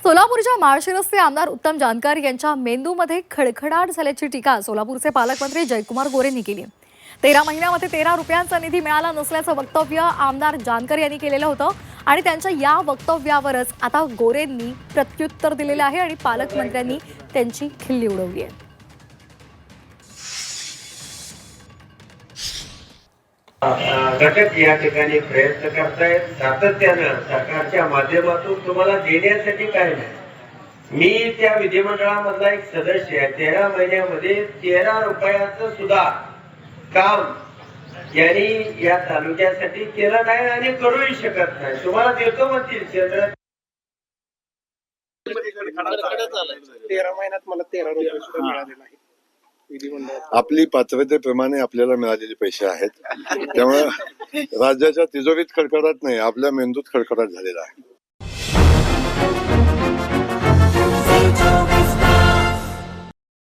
सोलापूरच्या माळशिरसचे आमदार उत्तम जानकर यांच्या मेंदूमध्ये खडखडाट झाल्याची टीका सोलापूरचे पालकमंत्री जयकुमार गोरेंनी केली. 13 महिन्यामध्ये 13 रुपयांचा निधी मिळाला नसल्याचं वक्तव्य आमदार जानकर यांनी केलेलं होतं आणि त्यांच्या या वक्तव्यावरच आता गोरेंनी प्रत्युत्तर दिलेलं आहे आणि पालकमंत्र्यांनी त्यांची खिल्ली उडवली आहे. घटक या ठिकाणी प्रयत्न करतायत सातत्यानं सरकारच्या माध्यमातून तुम्हाला देण्यासाठी काय नाही. मी त्या विधिमंडळामधला एक सदस्य आहे. 13 महिन्यामध्ये 13 रुपयाचं सुद्धा काम यांनी या तालुक्यासाठी केलं नाही आणि करूही शकत नाही. तुम्हाला देतो म्हणतील चंद्र 13 महिन्यात मला 13 रुपये सुद्धा मिळाले नाही. आपली पात्रतेप्रमाणे आपल्याला मिळालेले पैसे आहेत. त्यामुळे राज्याच्या तिजोरीत खडखडाट नाही, आपल्या मेंदूत खडखडाट झालेला आहे.